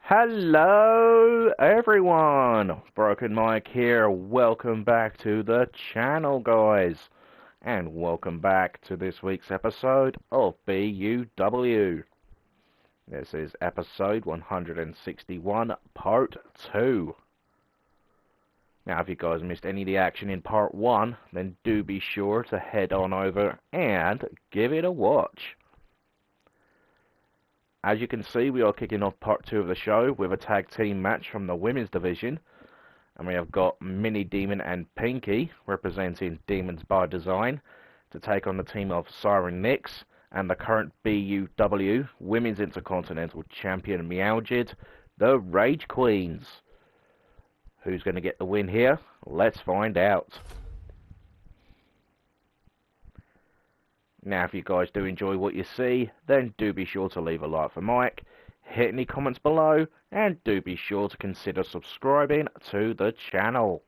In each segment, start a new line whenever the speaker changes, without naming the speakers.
Hello everyone, Broken Mike here. Welcome back to the channel, guys, and welcome back to this week's episode of BUW. This is episode 161, part 2. Now, if you guys missed any of the action in part 1, then do be sure to head on over and give it a watch. As you can see, we are kicking off part 2 of the show with a tag team match from the women's division. And we have got Mini Demon and Pinky, representing Demons by Design, to take on the team of Siren Nix and the current BUW Women's Intercontinental Champion Meowjid, the Rage Queens. Who's going to get the win here? Let's find out. Now, if you guys do enjoy what you see, then do be sure to leave a like for Mike, hit any comments below, and do be sure to consider subscribing to the channel.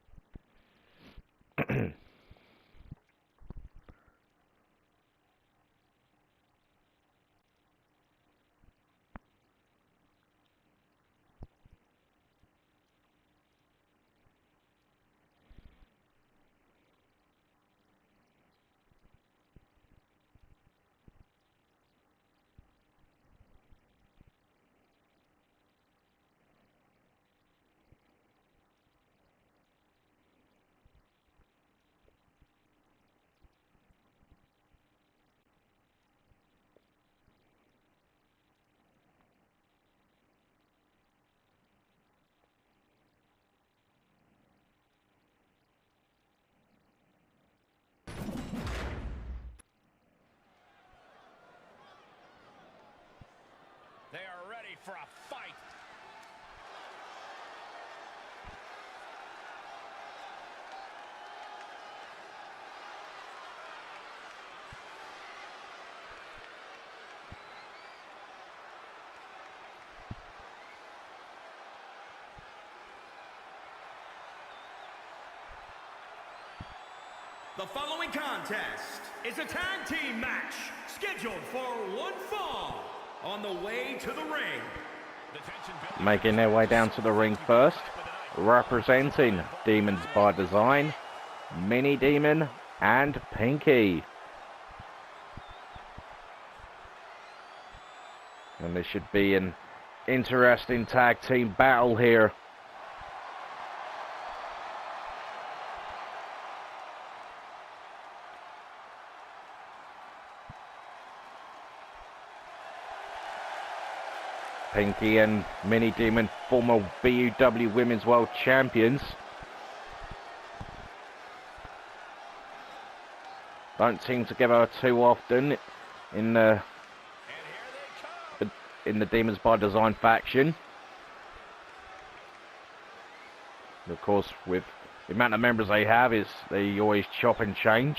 They are ready for a fight.
The following contest is a tag team match scheduled for one fall. On the way to the ring.
Making their way down to the ring first, representing Demons by Design, Mini Demon and Pinky. And this should be an interesting tag team battle here. Pinky and Mini Demon, former BUW Women's World Champions. Don't team together too often in the Demons by Design faction. Of course, with the amount of members they have, they always chop and change.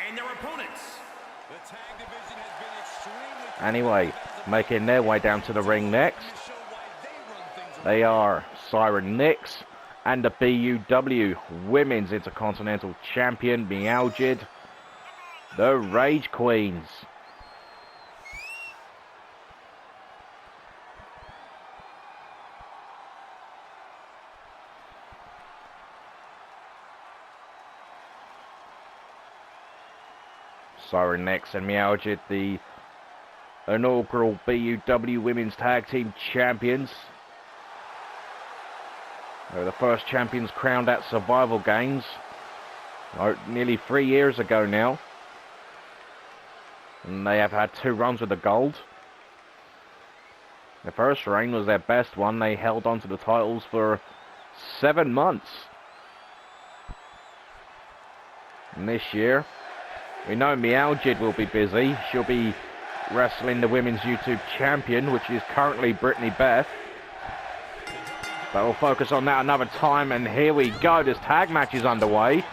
And their opponents.
The tag division has been extremely
Anyway, making their way down to the ring next, they are Siren Nix and the BUW Women's Intercontinental Champion Meowjid, the Rage Queens. Siren Nix and Meowjid, the inaugural BUW Women's Tag Team Champions. They were the first champions crowned at Survival Games nearly 3 years ago now. And they have had 2 runs with the gold. The first reign was their best one. They held on to the titles for 7 months. And this year, we know Meowjid will be busy. She'll be wrestling the Women's YouTube Champion, which is currently Brittany Beth. But we'll focus on that another time, and here we go. This tag match is underway.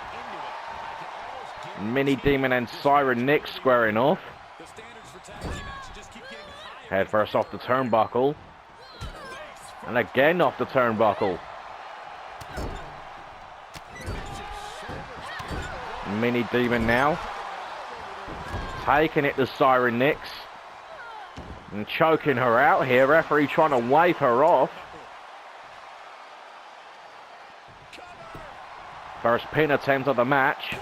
Mini Demon and Siren Nix squaring off. Head first off the turnbuckle. And again off the turnbuckle. Mini Demon now. Taking it to Siren Nix. And choking her out here. Referee trying to wave her off. First pin attempt of the match.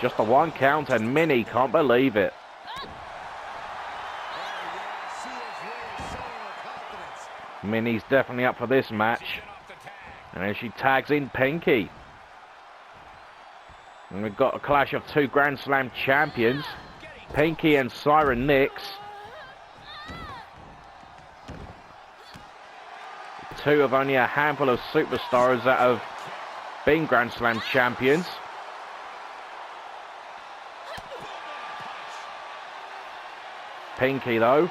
Just a 1 count and Minnie can't believe it. Minnie's definitely up for this match. And then she tags in Pinky. And we've got a clash of 2 Grand Slam champions. Pinky and Siren Nix. 2 of only a handful of superstars that have been Grand Slam champions. Pinky, though,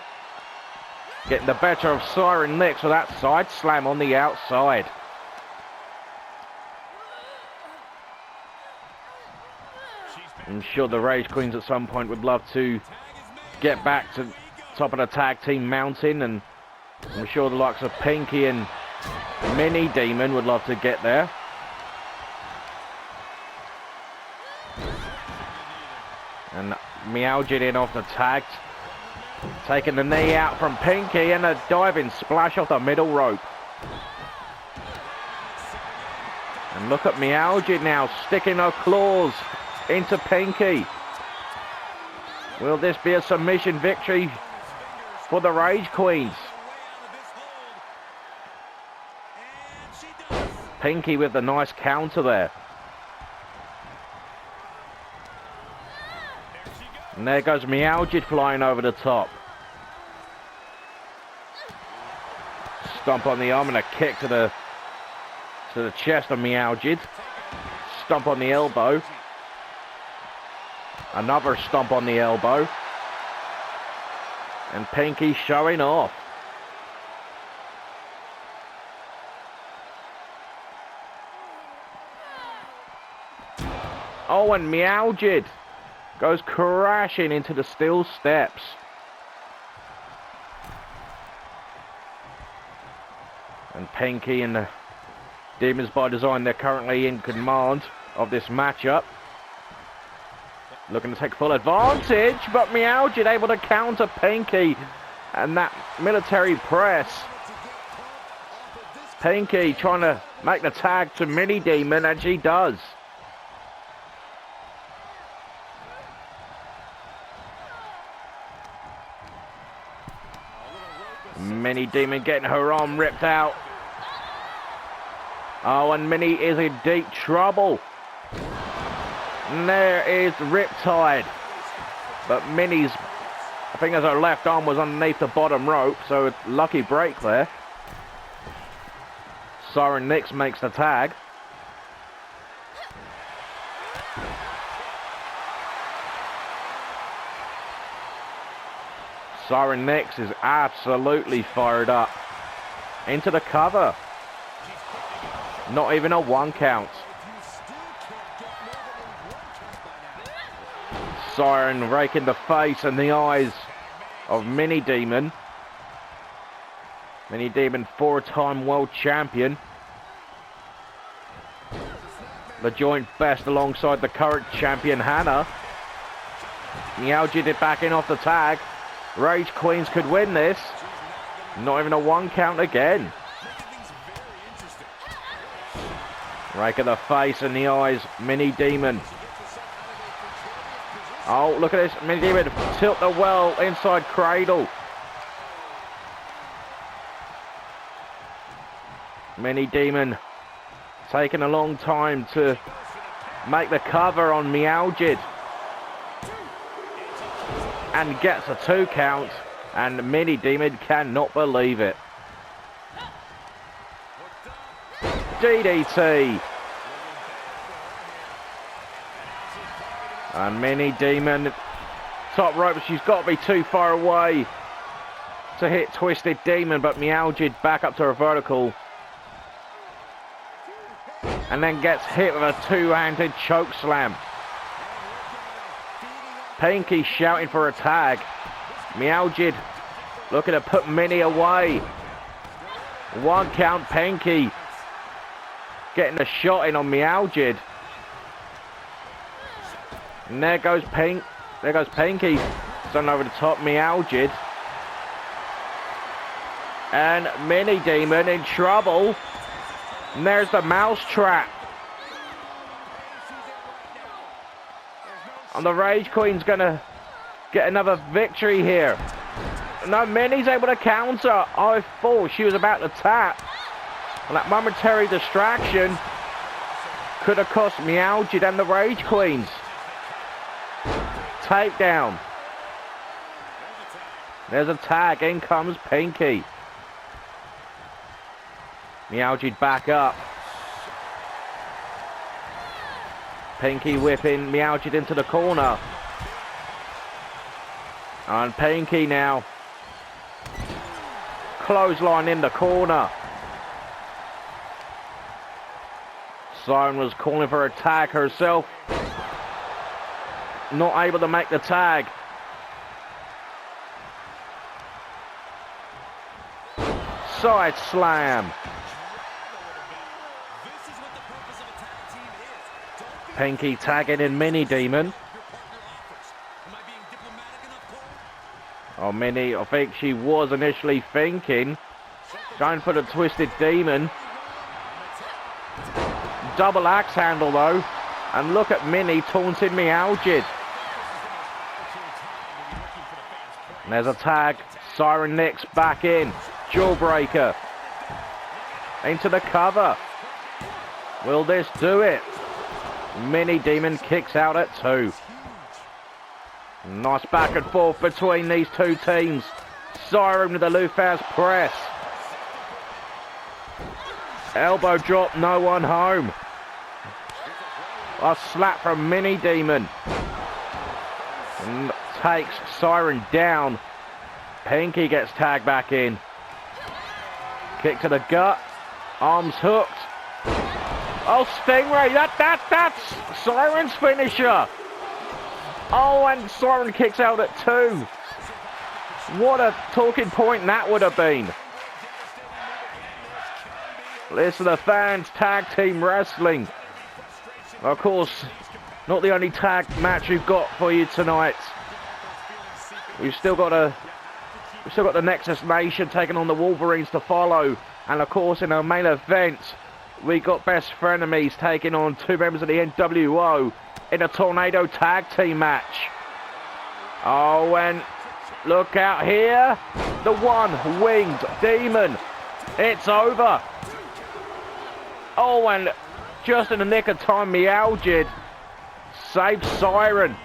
getting the better of Siren Nix with that side slam on the outside. I'm sure the Rage Queens at some point would love to get back to top of the tag team mountain, and I'm sure the likes of Pinky and Mini Demon would love to get there. And Meowjid in off the tag, taking the knee out from Pinky, and a diving splash off the middle rope. And look at Meowjid now sticking her claws into Pinky. Will this be a submission victory for the Rage Queens? Pinky with the nice counter there. And there goes Meowjid flying over the top. Stomp on the arm and a kick to the chest of Meowjid. Stomp on the elbow. Another stomp on the elbow. And Pinky showing off. Oh, and Meowjid goes crashing into the steel steps. And Pinky and the Demons by Design, they're currently in command of this matchup. Looking to take full advantage, but Meowjid able to counter Pinky. And that military press. Pinky trying to make the tag to Mini Demon, and she does. Mini Demon getting her arm ripped out. Oh, and Mini is in deep trouble. And there is Riptide. But Mini's, I think as her left arm was underneath the bottom rope, so a lucky break there. Siren Nix makes the tag. Siren Nix is absolutely fired up. Into the cover. Not even a 1 count. Siren raking the face and the eyes of Mini Demon. Mini Demon, 4-time world champion. The joint best alongside the current champion Hannah. Meowjid it back in off the tag. Rage Queens could win this. Not even a 1 count again. Rake of the face and the eyes, Mini Demon. Oh, look at this. Mini Demon tilt the well inside cradle. Mini Demon taking a long time to make the cover on Meowjid. And gets a 2 count. And Mini Demon cannot believe it. DDT. And Mini Demon, top rope, she's got to be too far away to hit Twisted Demon, but Meowjid back up to her vertical. And then gets hit with a 2-handed choke slam. Pinky shouting for a tag. Meowjid looking to put Mini away. 1 count, Pinky getting a shot in on Meowjid. And there goes Pink. There goes Pinky. Sent over the top, Meowjid. And Mini Demon in trouble. And there's the mouse trap. And the Rage Queen's gonna get another victory here. No, Minnie's able to counter. I thought she was about to tap. And that momentary distraction could have cost Meowjid and the Rage Queens. Takedown. There's a tag. In comes Pinky. Meowjid back up. Pinky whipping Meowjid into the corner. And Pinky now. Clothesline in the corner. Siren was calling for a tag herself. Not able to make the tag. Side slam. Pinky tagging in Mini Demon. Oh, Mini, I think she was initially thinking. Going for the Twisted Demon. Double axe handle though. And look at Mini taunting Meowjid. And there's a tag. Siren Nix back in. Jawbreaker. Into the cover. Will this do it? Mini Demon kicks out at 2. Nice back and forth between these two teams. Siren with the Lufas press. Elbow drop, no one home. A slap from Mini Demon. And takes Siren down. Pinky gets tagged back in. Kick to the gut. Arms hooked. Oh, Stingray, that's Siren's finisher. Oh, and Siren kicks out at 2. What a talking point that would have been. Listen to the fans, tag team wrestling. Of course, not the only tag match we've got for you tonight. We've still got the Nexus Nation taking on the Wolverines to follow. And of course, in our main event, we got Best Frenemies taking on 2 members of the NWO in a Tornado tag team match. Oh, and look out here. The one-winged demon. It's over. Oh, and just in the nick of time, Meowjid saves Siren.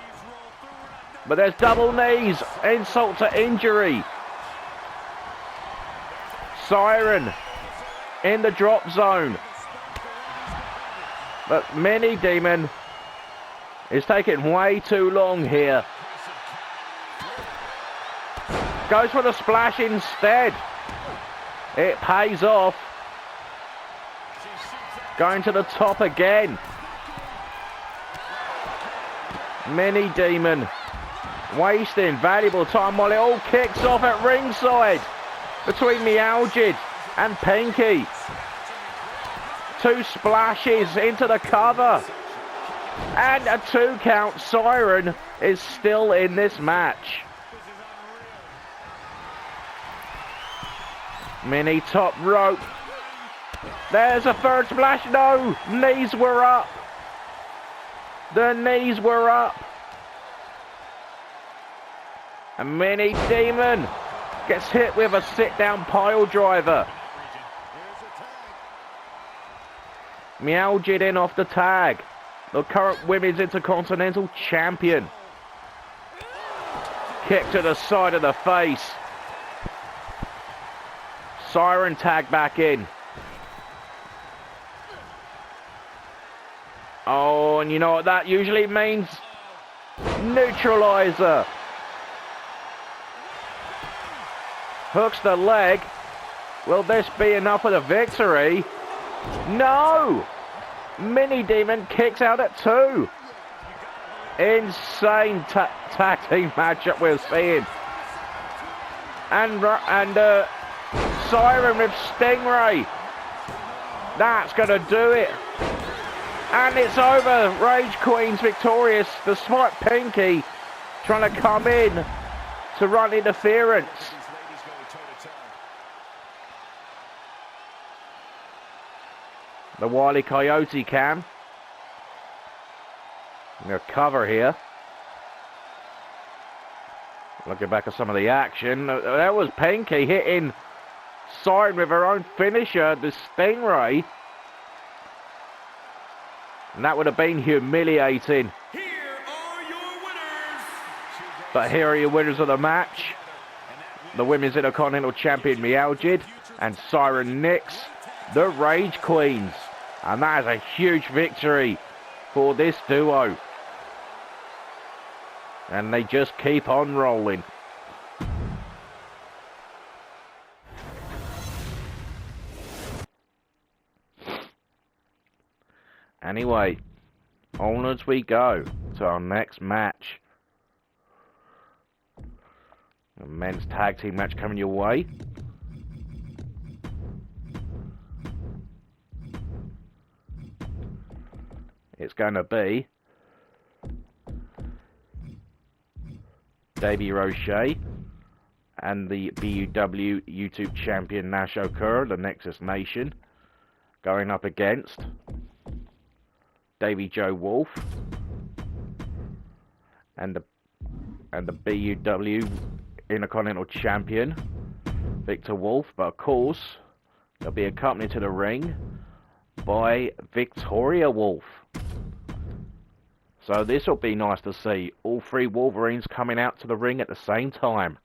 But there's double knees. Insult to injury. Siren in the drop zone. But Mini Demon is taking way too long here. Goes for the splash instead. It pays off. Going to the top again. Mini Demon wasting valuable time while it all kicks off at ringside between Meowjid and Pinky. 2 splashes into the cover. And a 2 count. Siren is still in this match. Mini top rope. There's a 3rd splash. No, knees were up. The knees were up. And Mini Demon gets hit with a sit-down pile driver. Meowjid in off the tag. The current Women's Intercontinental Champion. Kick to the side of the face. Siren tag back in. Oh, and you know what that usually means? Neutralizer. Hooks the leg. Will this be enough for the victory? No! Mini Demon kicks out at 2. Insane tag team matchup we're seeing. And Siren with Stingray. That's going to do it. And it's over. Rage Queen's victorious. Despite Pinky trying to come in to run interference. The Wile Coyote can. They'll cover here. Looking back at some of the action. That was Pinky hitting Siren with her own finisher, the Stingray. And that would have been humiliating.
Here are your winners.
But here are your winners of the match. The Women's Intercontinental Champion Meowjid and Siren Nix, the Rage Queens. And that is a huge victory for this duo. And they just keep on rolling. Anyway, onwards we go to our next match. A men's tag team match coming your way. It's going to be Davey Roche and the BUW YouTube champion Nash Okur, the Nexus Nation, going up against Davey Joe Wolf and the BUW Intercontinental Champion Victor Wolf, but of course they'll be accompanied to the ring by Victoria Wolf. So this will be nice to see all three Wolverines coming out to the ring at the same time.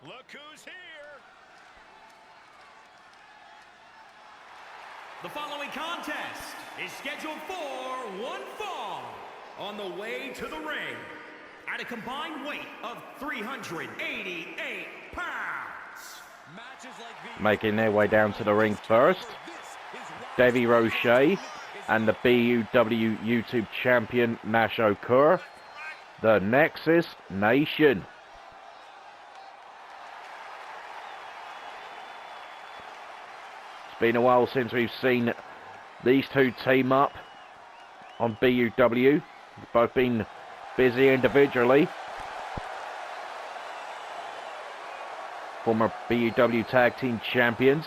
Look who's here.
The following contest is scheduled for one fall on the way to the ring at a combined weight of 388 pounds.
Making their way down to the ring first, Davey Roche and the BUW YouTube champion Nash Okur, the Nexus Nation. It's been a while since we've seen these two team up on BUW. Both been busy individually. Former BUW Tag Team Champions.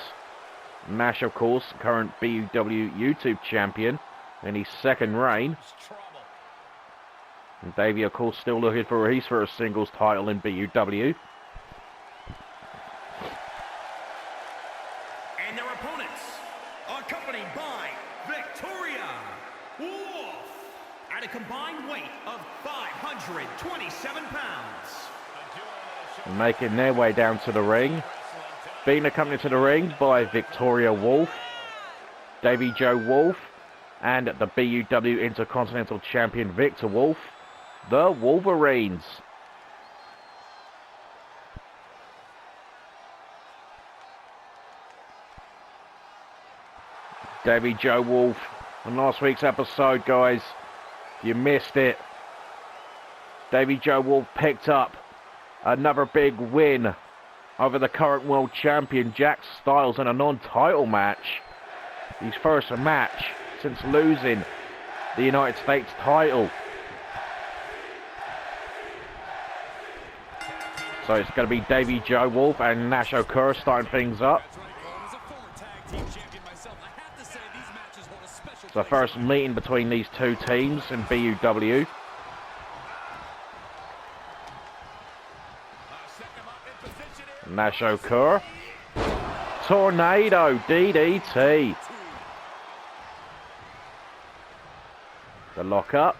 Nash, of course, current BUW YouTube Champion in his second reign. And Davey, of course, still looking for his first singles title in BUW.
And their opponents, accompanied by Victoria Wolf at a combined weight of 527 pounds.
Making their way down to the ring. Being accompanied to the ring by Victoria Wolf, Davey Joe Wolf, and the BUW Intercontinental Champion Victor Wolf, the Wolverines. Davey Joe Wolf on last week's episode, guys. You missed it. Davey Joe Wolf picked up another big win over the current world champion Jack Styles in a non-title match. His first match since losing the United States title. So it's going to be Davey Joe Wolf and Nash Okur starting things up. It's the first meeting between these two teams in BUW. Nash Okur. Tornado DDT. The lock up.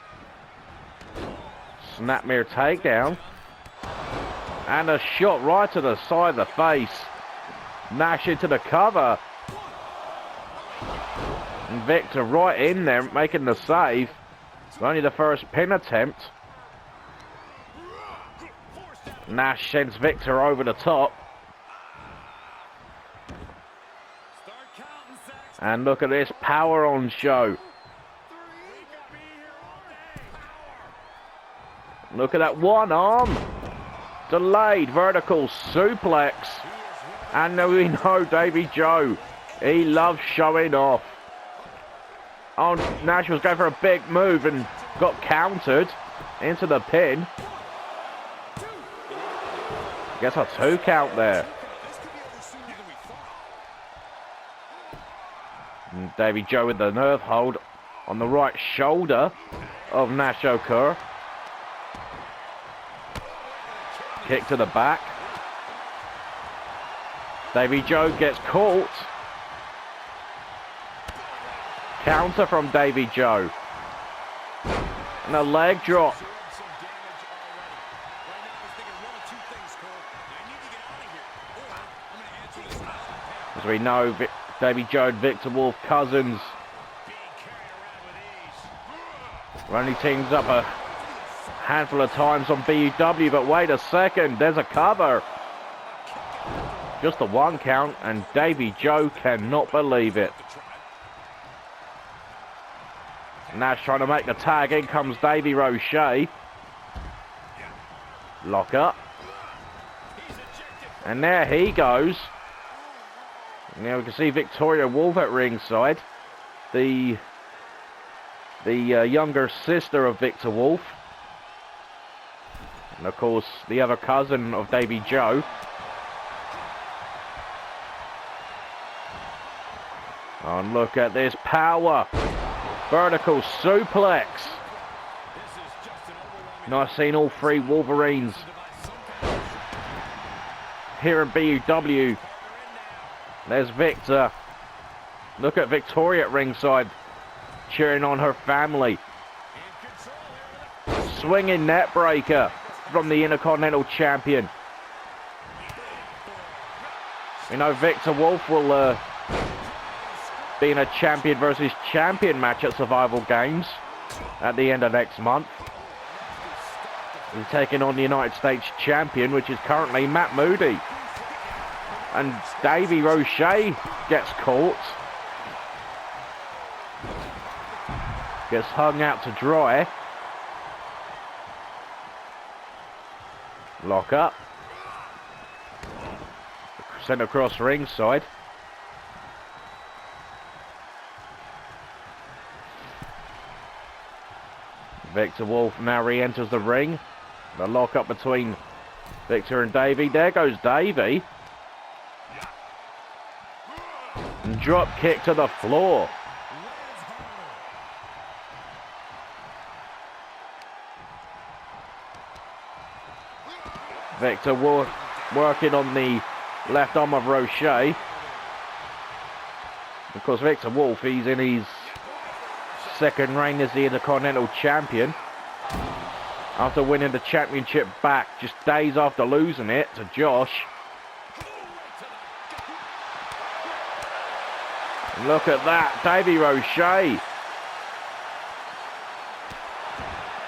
Snapmare takedown. And a shot right to the side of the face. Nash into the cover. And Victor right in there making the save. Only the first pin attempt. Nash sends Victor over the top. And look at this power on show. Look at that one arm. Delayed vertical suplex. And we know Davey Joe. He loves showing off. Oh, Nash was going for a big move and got countered into the pin. Gets a 2 count there. And Davey Joe with the nerve hold on the right shoulder of Nash Okur. Kick to the back. Davey Joe gets caught. Counter from Davey Joe. And a leg drop. As we know, Davey Joe and Victor Wolf cousins. Only teams up a handful of times on BUW, but wait a second, there's a cover. Just a 1 count, and Davey Joe cannot believe it. Nash trying to make the tag. In comes Davey Roche. Lock up. And there he goes. Now we can see Victoria Wolf at ringside. The younger sister of Victor Wolf. And of course, the other cousin of Davey Joe. Oh, and look at this power. Vertical suplex. Nice seeing all 3 Wolverines here in BUW. There's Victor. Look at Victoria at ringside, cheering on her family. Swinging net breaker from the Intercontinental Champion. You know, Victor Wolf will be in a champion versus champion match at Survival Games at the end of next month. He's taking on the United States champion, which is currently Matt Moody. And Davey Roche gets caught. Gets hung out to dry. Lock up. Sent across ringside. Victor Wolf now re-enters the ring. The lock up between Victor and Davey. There goes Davey. And drop kick to the floor. Victor Wolf working on the left arm of Roche. Of course, Victor Wolf, he's in his second reign as the Intercontinental Champion. After winning the championship back just days after losing it to Josh. Look at that, Davey Roche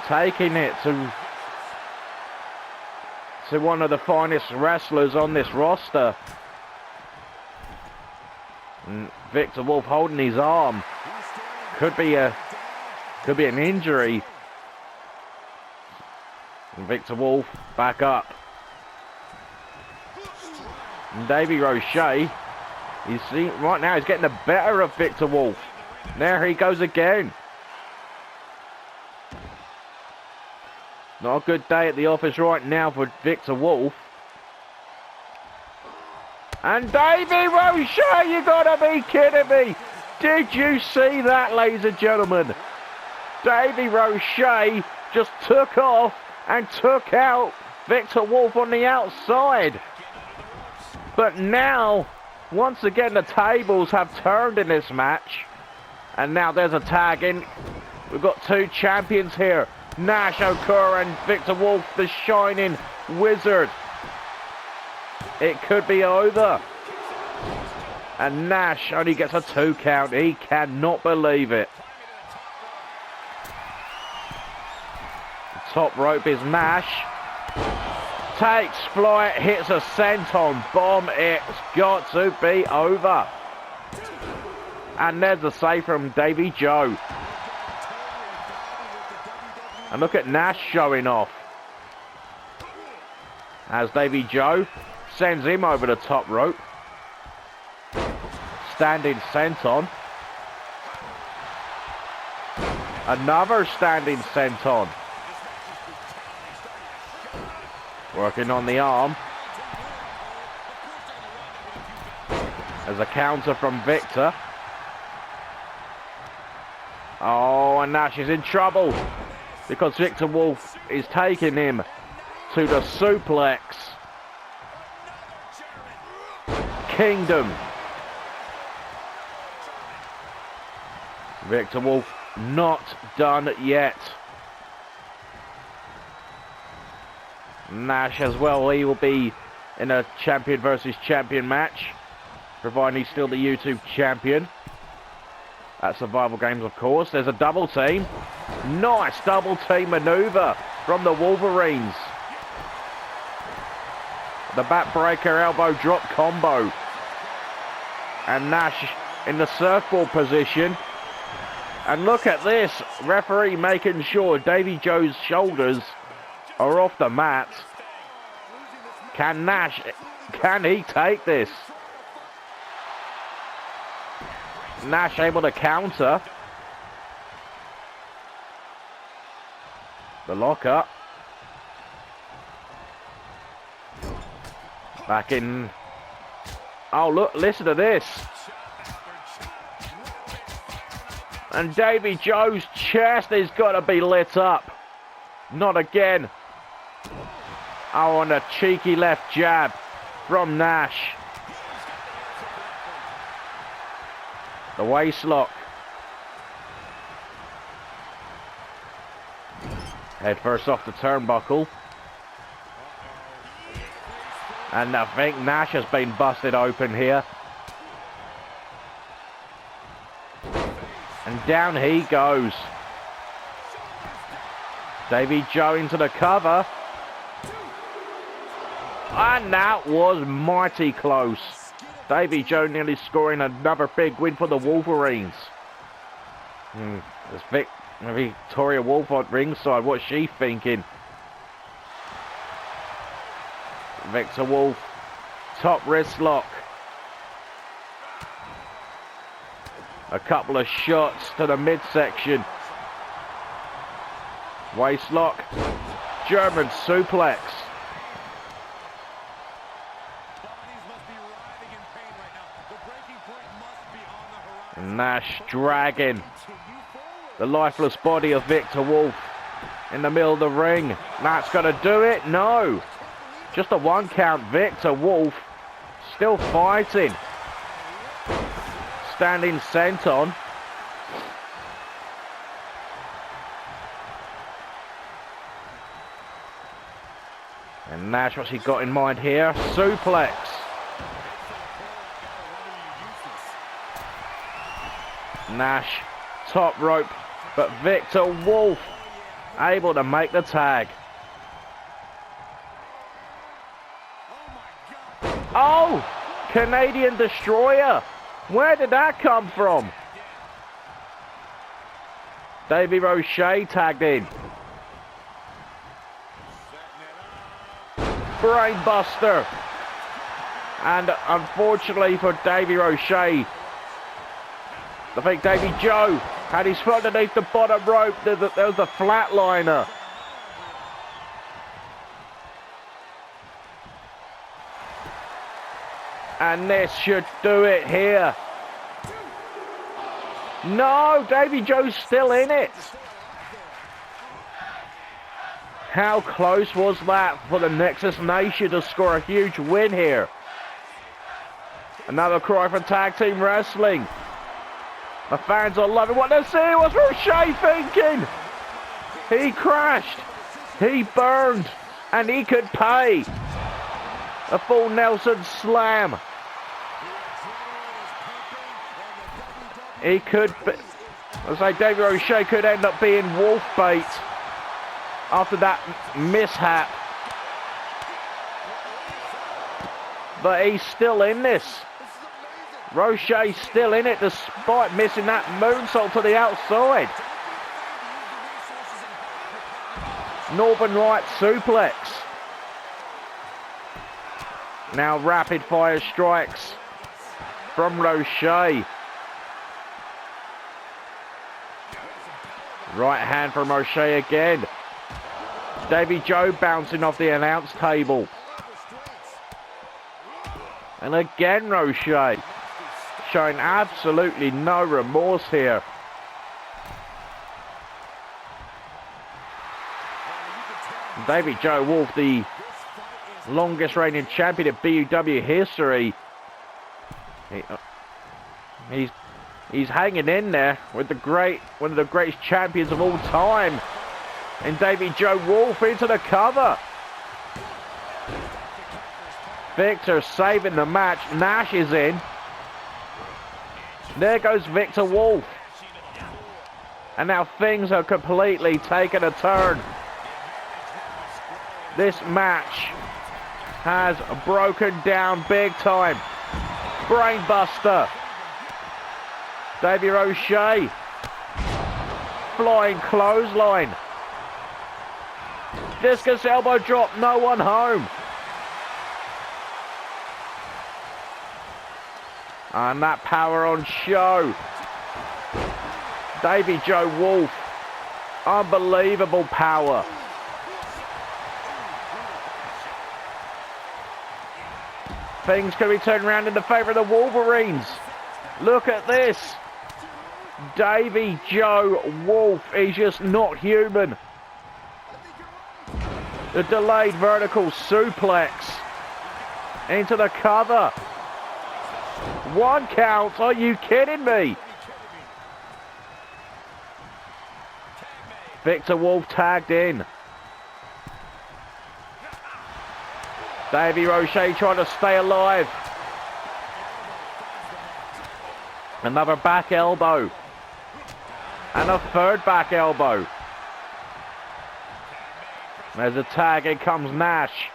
taking it to one of the finest wrestlers on this roster. And Victor Wolf holding his arm. Could be an injury. And Victor Wolf back up. And Davey Roche, right now he's getting the better of Victor Wolf. There he goes again. Not a good day at the office right now for Victor Wolf. And Davy Roche, you gotta be kidding me. Did you see that, ladies and gentlemen? Davy Roche just took off and took out Victor Wolf on the outside. But now, once again, the tables have turned in this match. And now there's a tag in. We've got two champions here. Nash Okura and Victor Wolf, the Shining Wizard. It could be over. And Nash only gets a 2 count. He cannot believe it. Top rope is Nash. Takes flight, hits a senton bomb. It's got to be over. And there's a save from Davy Joe. And look at Nash showing off. As Davy Joe sends him over the top rope. Standing senton. Another standing senton. Working on the arm. There's a counter from Victor. Oh, and Nash is in trouble because Victor Wolf is taking him to the suplex kingdom. Victor Wolf not done yet. Nash as well, he will be in a champion versus champion match, providing he's still the YouTube champion. At Survival Games, of course. There's a double team. Nice double team maneuver from the Wolverines. The backbreaker elbow drop combo. And Nash in the surfboard position. And look at this. Referee making sure Davy Joe's shoulders are off the mat. Can Nash, can he take this? Nash able to counter. The lockup. Back in. Oh, look, listen to this. And Davy Joe's chest has got to be lit up. Not again. Oh, and a cheeky left jab from Nash. The waist lock. Head first off the turnbuckle. And I think Nash has been busted open here. And down he goes. Davy Joe into the cover. And that was mighty close. Davy Joe nearly scoring another big win for the Wolverines. There's Victoria Wolf on ringside. What's she thinking? Victor Wolf, top wrist lock. A couple of shots to the midsection. Waist lock. German suplex. Nash dragging the lifeless body of Victor Wolf in the middle of the ring. That's going to do it? No. Just a 1 count. Victor Wolf still fighting. Standing senton. And Nash, what's he got in mind here? Suplex. Nash, top rope, but Victor Wolf able to make the tag. Oh, Canadian Destroyer. Where did that come from? Davy Roche tagged in. Brainbuster. And unfortunately for Davy Roche, I think Davy Joe had his foot underneath the bottom rope. There was a flatliner. And this should do it here. No, Davy Joe's still in it. How close was that for the Nexus Nation to score a huge win here? Another cry for tag team wrestling. The fans are loving what they're seeing. What's Ricochet thinking? He crashed. He burned. And he could pay. A full Nelson slam. He could be, I say Davey Ricochet could end up being wolf bait after that mishap. But he's still in this. Ricochet's still in it despite missing that moonsault to the outside. Northern Light suplex. Now rapid fire strikes from Ricochet. Right hand from Ricochet again. Davy Joe bouncing off the announce table. And again Ricochet showing absolutely no remorse here. Davy Joe Wolf, the longest reigning champion in BUW history. He's hanging in there with one of the greatest champions of all time. And Davy Joe Wolf into the cover. Victor saving the match. Nash is in. There goes Victor Wolf. And now things are completely taking a turn. This match has broken down big time. Brainbuster. Davy Ricochet. Flying clothesline. Discus elbow drop. No one home. And that power on show. Davy Joe Wolf. Unbelievable power. Things can be turned around in the favour of the Wolverines. Look at this. Davy Joe Wolf is just not human. The delayed vertical suplex into the cover. 1 count. Are you kidding me? Victor Wolf tagged in. Davy Ricochet trying to stay alive. Another back elbow. And a third back elbow. There's a tag. In comes Nash.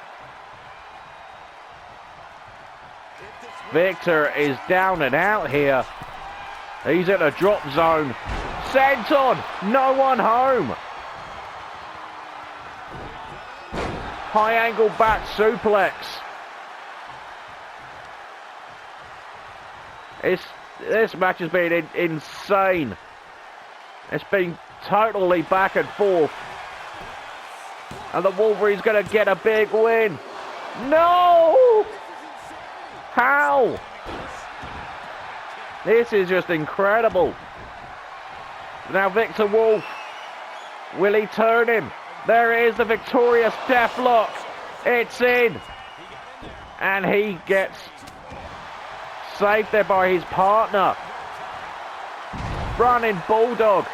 Victor is down and out here. He's in a drop zone. Senton. No one home. High angle back suplex. This match has been insane. It's been totally back and forth. And the Wolverine's going to get a big win. No! How? This is just incredible. Now Victor Wolf. Will he turn him? There is the victorious deathlock. It's in. And he gets saved there by his partner. Running Bulldog.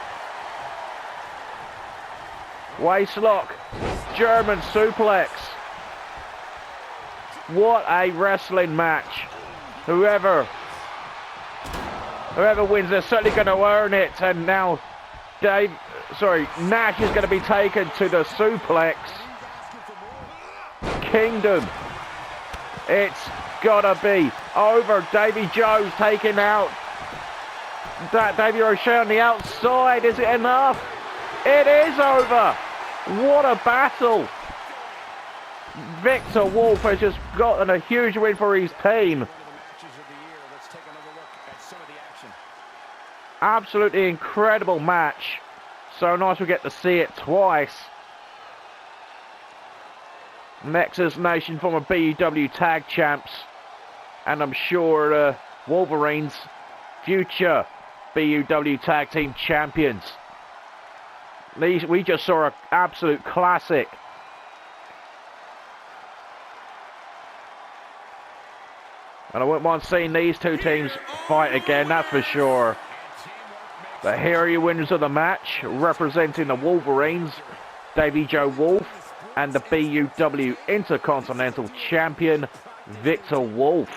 Waistlock. German suplex. What a wrestling match. Whoever wins, they're certainly going to earn it. And now Nash is going to be taken to the suplex kingdom. It's got to be over. Davy Joe's taken out. Davy Ricochet on the outside. Is it enough? It is over. What a battle. Victor Wolf has just gotten a huge win for his team. Absolutely incredible match. So nice we get to see it twice. Nexus Nation former BUW tag champs And I'm sure Wolverines, future BUW Tag Team Champions. We just saw an absolute classic. And I wouldn't mind seeing these two teams fight again, that's for sure. But here are your winners of the match, representing the Wolverines, Davy Joe Wolf, and the BUW Intercontinental Champion, Victor Wolf.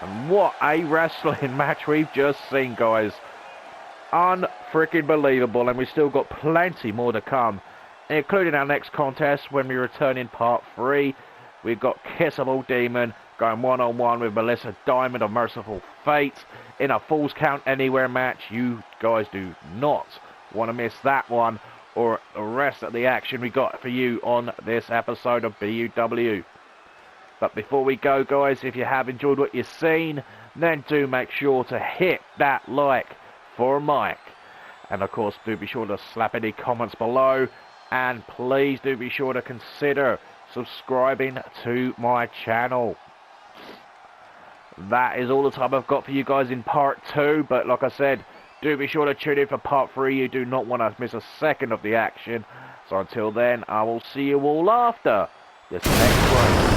And what a wrestling match we've just seen, guys. Unfreaking believable, and we've still got plenty more to come, including our next contest when we return in part 3. We've got Kissable Demon going one-on-one with Melissa Diamond of Merciful Fate in a Falls Count Anywhere match. You guys do not want to miss that one or the rest of the action we got for you on this episode of BUW. But before we go, guys, if you have enjoyed what you've seen, then do make sure to hit that like for Mike. And of course, do be sure to slap any comments below. And please do be sure to consider subscribing to my channel. That is all the time I've got for you guys in part 2. But like I said, do be sure to tune in for part 3. You do not want to miss a second of the action. So until then, I will see you all after this next one.